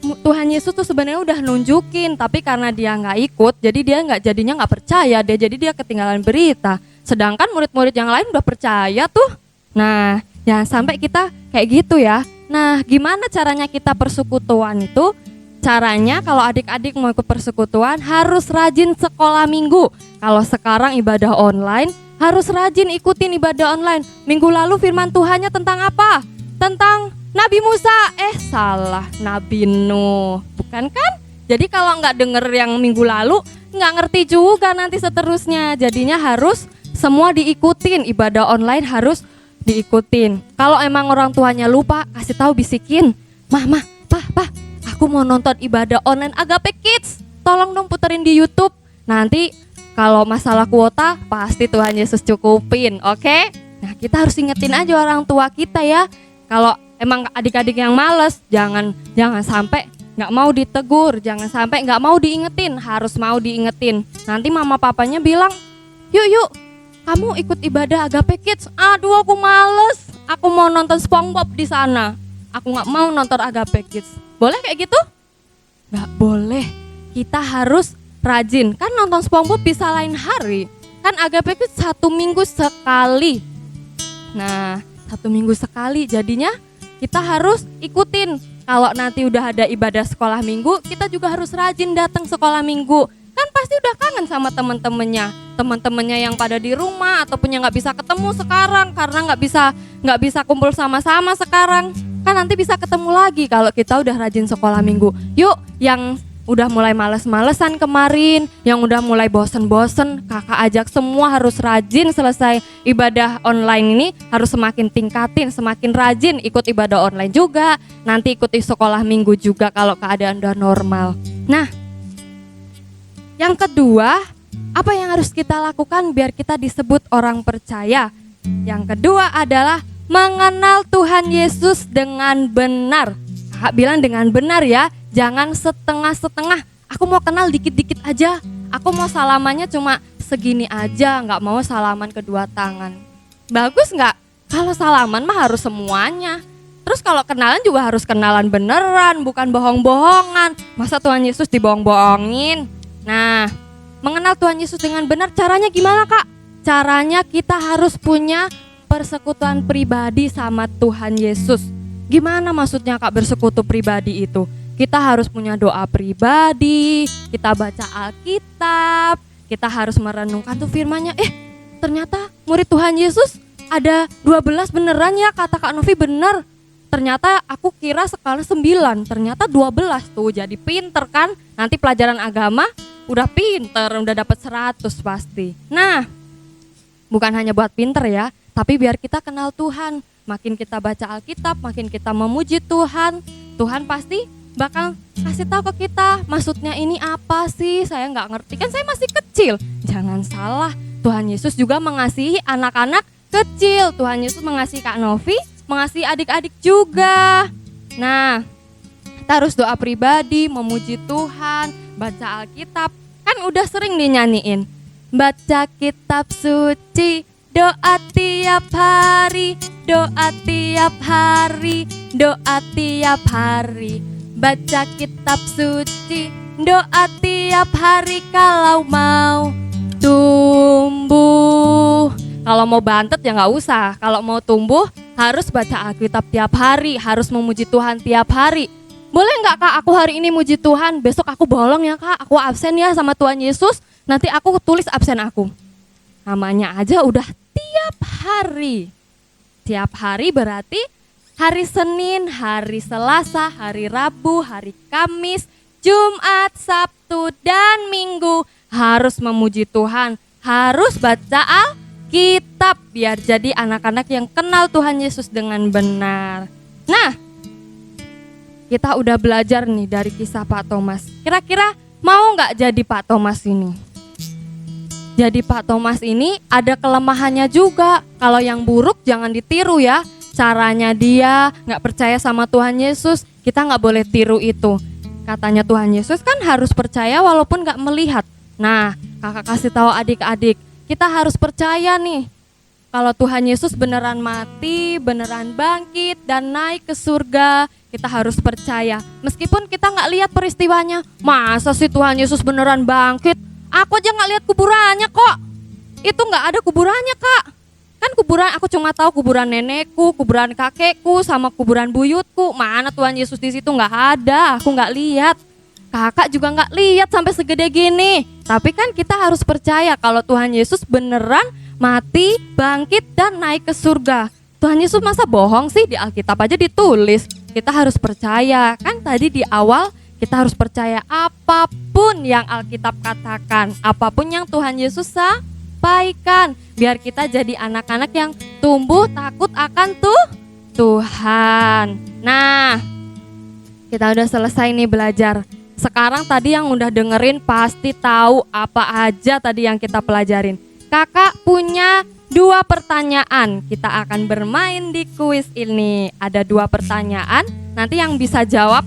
Tuhan Yesus tuh sebenarnya udah nunjukin, tapi karena dia nggak ikut, jadi dia jadinya nggak percaya, jadi dia ketinggalan berita. Sedangkan murid-murid yang lain udah percaya tuh. Nah, jangan sampai kita kayak gitu ya. Nah, gimana caranya kita persekutuan itu? Caranya kalau adik-adik mau ikut persekutuan harus rajin sekolah minggu. Kalau sekarang ibadah online, harus rajin ikutin ibadah online. Minggu lalu firman Tuhannya tentang apa? Tentang Nabi Musa, salah, Nabi Nuh, bukan kan? Jadi kalau nggak denger yang minggu lalu, nggak ngerti juga nanti seterusnya. Jadinya harus semua diikutin, ibadah online harus diikutin. Kalau emang orang tuanya lupa, kasih tahu, bisikin, mah, pah, aku mau nonton ibadah online Agape Kids, tolong dong puterin di YouTube. Nanti kalau masalah kuota, pasti Tuhan Yesus cukupin, oke? Nah, kita harus ingetin aja orang tua kita ya. Kalau emang adik-adik yang males, jangan sampai nggak mau ditegur, jangan sampai nggak mau diingetin, harus mau diingetin. Nanti mama papanya bilang, yuk, kamu ikut ibadah Agape Kids. Aduh, aku males, aku mau nonton SpongeBob di sana. Aku nggak mau nonton Agape Kids. Boleh kayak gitu? Nggak boleh. Kita harus rajin. Kan nonton SpongeBob bisa lain hari. Kan Agape Kids 1 minggu sekali. Nah, 1 minggu sekali, jadinya kita harus ikutin. Kalau nanti udah ada ibadah sekolah minggu, kita juga harus rajin datang sekolah minggu. Kan pasti udah kangen sama teman-temannya yang pada di rumah ataupun yang nggak bisa ketemu sekarang karena nggak bisa kumpul sama-sama sekarang. Kan nanti bisa ketemu lagi kalau kita udah rajin sekolah minggu. Yuk, yang udah mulai males-malesan kemarin, yang udah mulai bosen-bosen, kakak ajak semua harus rajin selesai ibadah online ini, harus semakin tingkatin, semakin rajin ikut ibadah online juga, nanti ikuti sekolah minggu juga kalau keadaan udah normal. Nah, yang kedua, apa yang harus kita lakukan biar kita disebut orang percaya? Yang kedua adalah mengenal Tuhan Yesus dengan benar. Kakak bilang dengan benar ya, jangan setengah-setengah. Aku mau kenal dikit-dikit aja, aku mau salamannya cuma segini aja, gak mau salaman kedua tangan. Bagus gak? Kalau salaman mah harus semuanya. Terus kalau kenalan juga harus kenalan beneran, bukan bohong-bohongan. Masa Tuhan Yesus dibohong-bohongin? Nah, mengenal Tuhan Yesus dengan benar caranya gimana kak? Caranya kita harus punya persekutuan pribadi sama Tuhan Yesus. Gimana maksudnya kak bersekutu pribadi itu? Kita harus punya doa pribadi, kita baca Alkitab, kita harus merenungkan tuh firman-Nya. Ternyata murid Tuhan Yesus ada 12 beneran ya, kata Kak Novi bener. Ternyata aku kira skala 9, ternyata 12 tuh, jadi pinter kan? Nanti pelajaran agama udah pinter, udah dapat 100 pasti. Nah, bukan hanya buat pinter ya, tapi biar kita kenal Tuhan. Makin kita baca Alkitab, makin kita memuji Tuhan, Tuhan pasti bakal kasih tahu ke kita maksudnya ini apa sih, saya nggak ngerti, kan saya masih kecil. Jangan salah, Tuhan Yesus juga mengasihi anak-anak kecil. Tuhan Yesus mengasihi Kak Novi, mengasihi adik-adik juga. Nah, kita harus doa pribadi, memuji Tuhan, baca Alkitab. Kan udah sering dinyanyiin, baca kitab suci, doa tiap hari, doa tiap hari, doa tiap hari. Baca kitab suci, doa tiap hari kalau mau tumbuh. Kalau mau bantet ya nggak usah. Kalau mau tumbuh harus baca Alkitab tiap hari, harus memuji Tuhan tiap hari. Boleh nggak kak aku hari ini muji Tuhan, besok aku bolong ya kak, aku absen ya sama Tuhan Yesus, nanti aku tulis absen aku. Namanya aja udah tiap hari. Tiap hari berarti hari Senin, hari Selasa, hari Rabu, hari Kamis, Jumat, Sabtu, dan Minggu harus memuji Tuhan, harus baca Alkitab biar jadi anak-anak yang kenal Tuhan Yesus dengan benar. Nah, kita udah belajar nih dari kisah Pak Thomas. Kira-kira mau nggak jadi Pak Thomas ini? Jadi Pak Thomas ini ada kelemahannya juga. Kalau yang buruk jangan ditiru ya. Caranya dia nggak percaya sama Tuhan Yesus, kita nggak boleh tiru itu. Katanya Tuhan Yesus kan harus percaya walaupun nggak melihat. Nah, kakak kasih tahu adik-adik, kita harus percaya nih. Kalau Tuhan Yesus beneran mati, beneran bangkit dan naik ke surga, kita harus percaya. Meskipun kita nggak lihat peristiwanya. Masa sih Tuhan Yesus beneran bangkit? Aku aja nggak lihat kuburannya kok. Itu nggak ada kuburannya, Kak. Kan kuburan, aku cuma tahu kuburan nenekku, kuburan kakekku, sama kuburan buyutku. Mana Tuhan Yesus di situ? Nggak ada, aku nggak lihat. Kakak juga nggak lihat sampai segede gini. Tapi kan kita harus percaya kalau Tuhan Yesus beneran mati, bangkit, dan naik ke surga. Tuhan Yesus masa bohong sih? Di Alkitab aja ditulis. Kita harus percaya. Kan tadi di awal kita harus percaya apapun yang Alkitab katakan, apapun yang Tuhan Yesus sampaikan, biar kita jadi anak-anak yang tumbuh takut akan Tuhan. Nah, kita udah selesai nih belajar. Sekarang tadi yang udah dengerin pasti tahu apa aja tadi yang kita pelajarin. Kakak punya 2 pertanyaan. Kita akan bermain di kuis ini. Ada 2 pertanyaan. Nanti yang bisa jawab,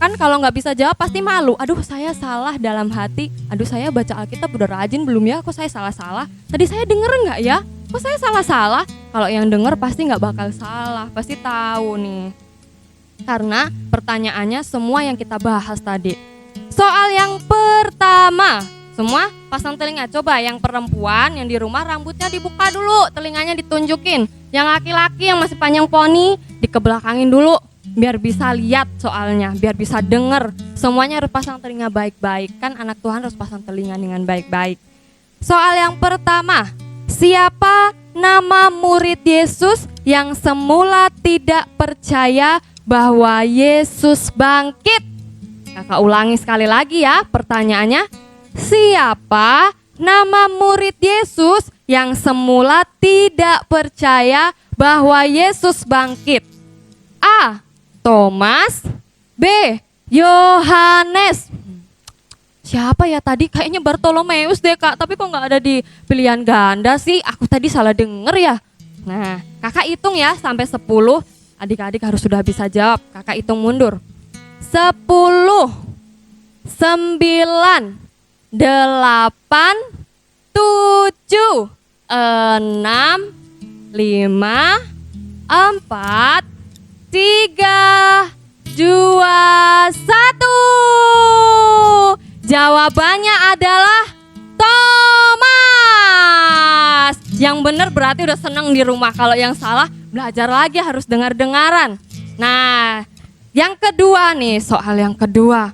kan kalau nggak bisa jawab pasti malu. Aduh, saya salah dalam hati. Aduh, saya baca Alkitab udah rajin belum ya? Kok saya salah-salah? Tadi saya denger nggak ya? Kok saya salah-salah? Kalau yang denger pasti nggak bakal salah. Pasti tahu nih. Karena pertanyaannya semua yang kita bahas tadi. Soal yang pertama, semua pasang telinga. Coba yang perempuan yang di rumah rambutnya dibuka dulu, telinganya ditunjukin. Yang laki-laki yang masih panjang poni dikebelakangin dulu. Biar bisa lihat soalnya, biar bisa denger. Semuanya harus pasang telinga baik-baik. Kan anak Tuhan harus pasang telinga dengan baik-baik. Soal yang pertama, siapa nama murid Yesus yang semula tidak percaya bahwa Yesus bangkit? Kakak ulangi sekali lagi ya pertanyaannya. Siapa nama murid Yesus yang semula tidak percaya bahwa Yesus bangkit? A. Thomas. B. Yohanes. Siapa ya tadi? Kayaknya Bartolomeus deh, Kak. Tapi kok nggak ada di pilihan ganda sih? Aku tadi salah denger ya. Nah, kakak hitung ya sampai 10. Adik-adik harus sudah bisa jawab. Kakak hitung mundur. 10, 9, 8, 7, 6, 5, 4, 3, 2, 1. Jawabannya adalah Thomas. Yang benar berarti udah seneng di rumah. Kalau yang salah belajar lagi, harus dengar-dengaran. Nah, yang kedua nih, soal yang kedua.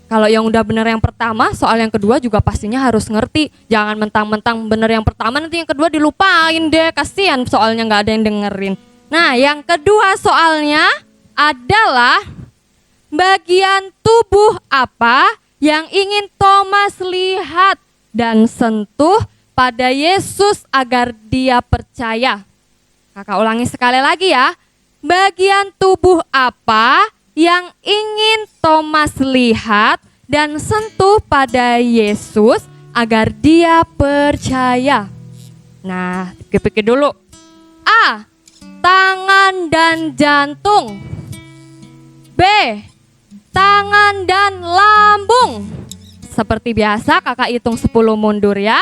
Kalau yang udah benar yang pertama, soal yang kedua juga pastinya harus ngerti. Jangan mentang-mentang benar yang pertama, nanti yang kedua dilupain deh. Kasihan soalnya nggak ada yang dengerin. Nah, yang kedua soalnya adalah bagian tubuh apa yang ingin Thomas lihat dan sentuh pada Yesus agar dia percaya. Kakak ulangi sekali lagi ya. Bagian tubuh apa yang ingin Thomas lihat dan sentuh pada Yesus agar dia percaya? Nah, pikir-pikir dulu. A. Tangan dan jantung. B. Tangan dan lambung. Seperti biasa kakak hitung 10 mundur ya.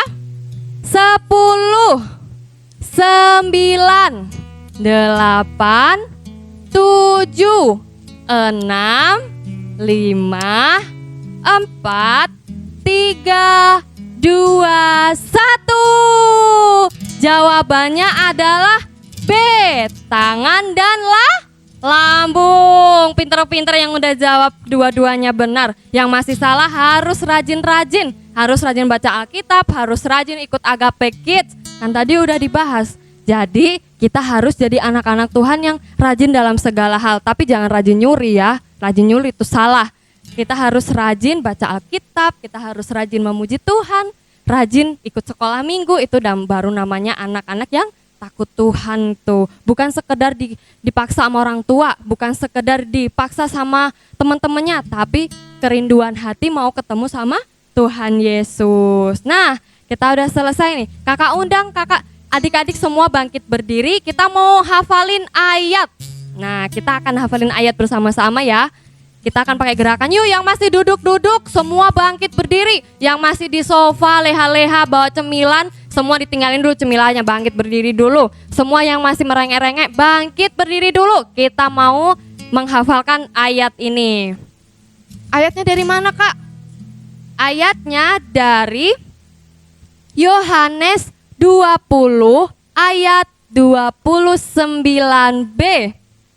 10, 9, 8, 7, 6, 5, 4, 3, 2, 1. Jawabannya adalah B. Tangan dan lambung. Pinter-pinter yang udah jawab dua-duanya benar. Yang masih salah harus rajin-rajin. Harus rajin baca Alkitab, harus rajin ikut Agape Kids. Kan tadi udah dibahas. Jadi kita harus jadi anak-anak Tuhan yang rajin dalam segala hal. Tapi jangan rajin nyuri ya. Rajin nyuri itu salah. Kita harus rajin baca Alkitab, kita harus rajin memuji Tuhan, rajin ikut sekolah minggu, itu baru namanya anak-anak yang takut Tuhan tuh. Bukan sekedar dipaksa sama orang tua, bukan sekedar dipaksa sama teman-temannya, tapi kerinduan hati mau ketemu sama Tuhan Yesus. Nah, kita udah selesai nih. Kakak undang adik-adik semua bangkit berdiri, kita mau hafalin ayat. Nah, kita akan hafalin ayat bersama-sama ya. Kita akan pakai gerakan, yuk yang masih duduk-duduk semua bangkit berdiri. Yang masih di sofa leha-leha bawa cemilan, semua ditinggalin dulu cemilannya, bangkit berdiri dulu. Semua yang masih merengek-rengek, bangkit berdiri dulu. Kita mau menghafalkan ayat ini. Ayatnya dari mana, Kak? Ayatnya dari Yohanes 20 ayat 29b.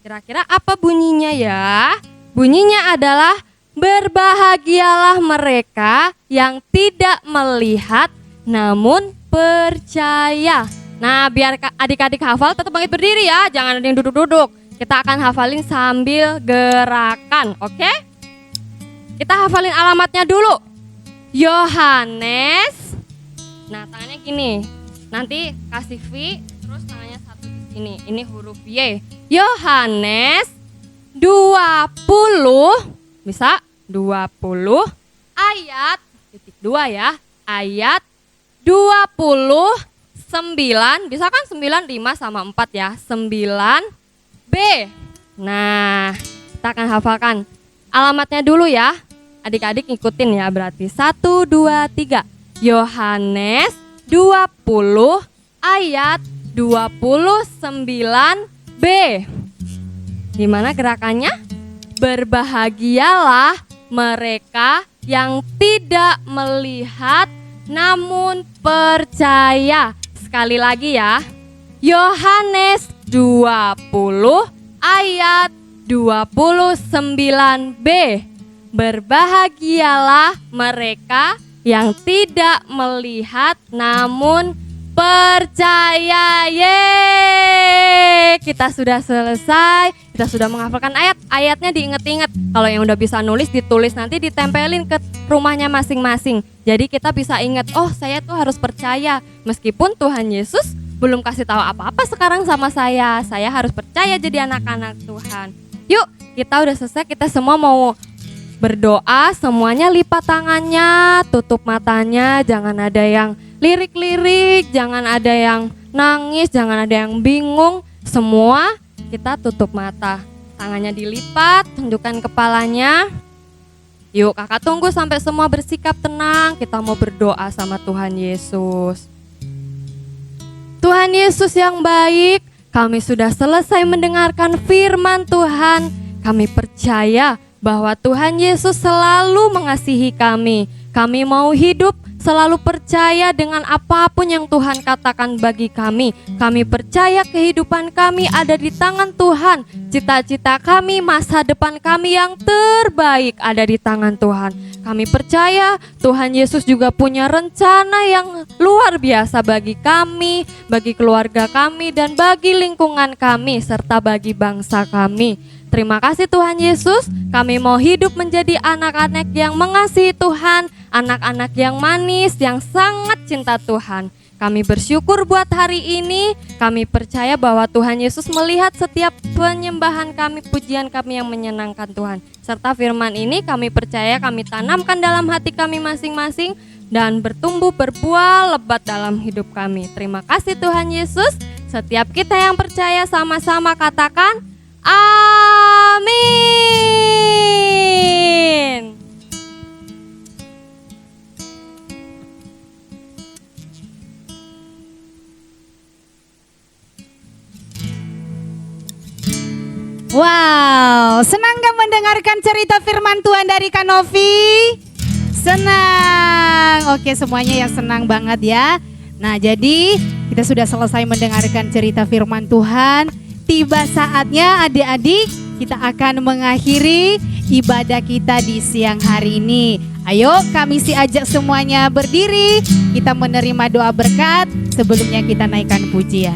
Kira-kira apa bunyinya ya? Bunyinya adalah berbahagialah mereka yang tidak melihat namun percaya. Nah, biar adik-adik hafal tetap bangkit berdiri ya, jangan ada yang duduk-duduk. Kita akan hafalin sambil gerakan, oke? Kita hafalin alamatnya dulu. Yohanes. Nah, tangannya gini. Nanti kasih V, terus tangannya satu di sini. Ini huruf Y. Yohanes 20, bisa 20 ayat titik 2 ya. Ayat 29, bisa kan 9, 5 sama 4 ya. 9B. Nah, kita akan hafalkan alamatnya dulu ya. Adik-adik ngikutin ya, berarti 1, 2, 3. Yohanes 20 ayat 29b. Gimana gerakannya? Berbahagialah mereka yang tidak melihat namun percaya. Sekali lagi ya. Yohanes 20 ayat 29b. Berbahagialah mereka yang tidak melihat namun percaya. Yeay, kita sudah selesai. Kita sudah menghafalkan ayat. Ayatnya diinget-inget. Kalau yang udah bisa nulis, ditulis, nanti ditempelin ke rumahnya masing-masing. Jadi kita bisa ingat, oh saya tuh harus percaya. Meskipun Tuhan Yesus belum kasih tahu apa-apa sekarang sama saya harus percaya jadi anak-anak Tuhan. Yuk, kita udah selesai. Kita semua mau berdoa, semuanya lipat tangannya, tutup matanya, jangan ada yang lirik-lirik, jangan ada yang nangis, jangan ada yang bingung. Semua kita tutup mata, tangannya dilipat, tunjukkan kepalanya. Yuk kakak tunggu sampai semua bersikap tenang, kita mau berdoa sama Tuhan Yesus. Tuhan Yesus yang baik, kami sudah selesai mendengarkan firman Tuhan. Kami percaya bahwa Tuhan Yesus selalu mengasihi kami. Kami mau hidup selalu percaya dengan apapun yang Tuhan katakan bagi kami. Kami percaya kehidupan kami ada di tangan Tuhan. Cita-cita kami, masa depan kami yang terbaik ada di tangan Tuhan. Kami percaya Tuhan Yesus juga punya rencana yang luar biasa bagi kami, bagi keluarga kami, dan bagi lingkungan kami, serta bagi bangsa kami. Terima kasih Tuhan Yesus, kami mau hidup menjadi anak-anak yang mengasihi Tuhan, anak-anak yang manis, yang sangat cinta Tuhan. Kami bersyukur buat hari ini, kami percaya bahwa Tuhan Yesus melihat setiap penyembahan kami, pujian kami yang menyenangkan Tuhan. Serta firman ini kami percaya kami tanamkan dalam hati kami masing-masing dan bertumbuh berbuah lebat dalam hidup kami. Terima kasih Tuhan Yesus, setiap kita yang percaya sama-sama katakan, amin.
Wow, senang gak mendengarkan cerita firman Tuhan dari Kak Novi? Senang. Oke, semuanya yang senang banget ya. Nah, jadi kita sudah selesai mendengarkan cerita firman Tuhan. Tiba saatnya adik-adik kita akan mengakhiri ibadah kita di siang hari ini. Ayo kami ajak semuanya berdiri. Kita menerima doa berkat. Sebelumnya kita naikkan pujian.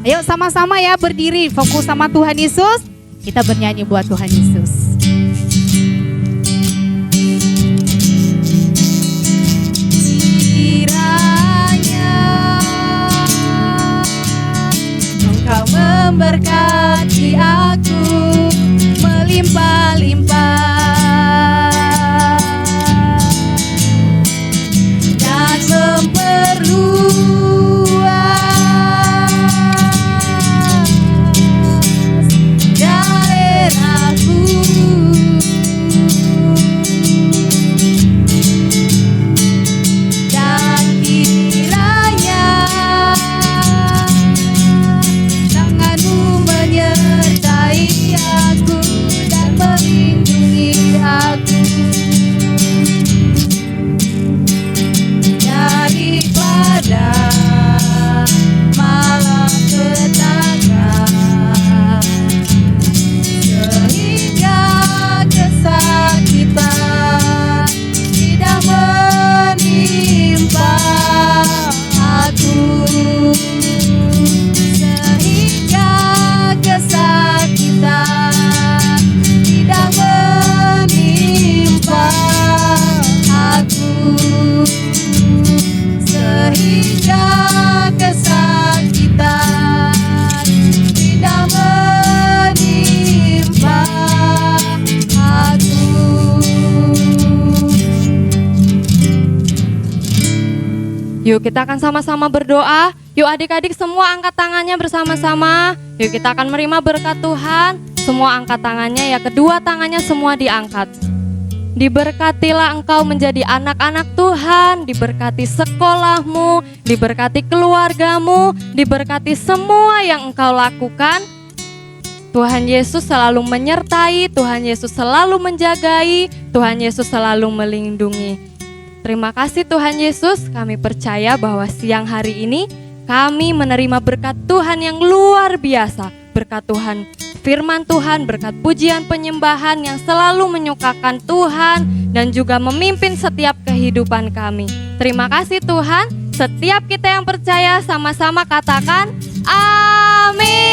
Ayo sama-sama ya berdiri, fokus sama Tuhan Yesus. Kita bernyanyi buat Tuhan Yesus. Kau memberkati aku melimpah-limpah dan memperluas daerahku. Dan kiranya tanganmu menyertai aku dan melindungi aku daripada malapetaka, sehingga kesakitan tidak menimpa aku, sehingga kesakitan tidak menimpa aku, sehingga kesakitan tidak menimpa aku.
Yuk kita akan sama-sama berdoa. Yuk adik-adik semua angkat tangannya bersama-sama. Yuk kita akan menerima berkat Tuhan. Semua angkat tangannya ya, kedua tangannya semua diangkat. Diberkatilah engkau menjadi anak-anak Tuhan, diberkati sekolahmu, diberkati keluargamu, diberkati semua yang engkau lakukan. Tuhan Yesus selalu menyertai, Tuhan Yesus selalu menjagai, Tuhan Yesus selalu melindungi. Terima kasih Tuhan Yesus, kami percaya bahwa siang hari ini kami menerima berkat Tuhan yang luar biasa. Berkat Tuhan, firman Tuhan, berkat pujian penyembahan yang selalu menyukakan Tuhan dan juga memimpin setiap kehidupan kami. Terima kasih Tuhan, setiap kita yang percaya sama-sama katakan amin.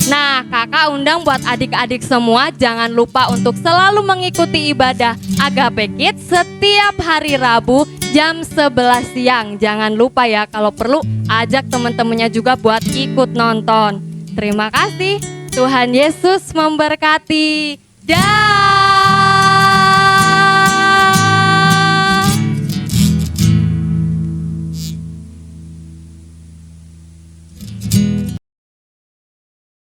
Nah, kakak undang buat adik-adik semua, jangan lupa untuk selalu mengikuti ibadah Agape Kids setiap hari Rabu jam 11 siang. Jangan lupa ya, kalau perlu ajak teman-temannya juga buat ikut nonton. Terima kasih, Tuhan Yesus memberkati. Dah.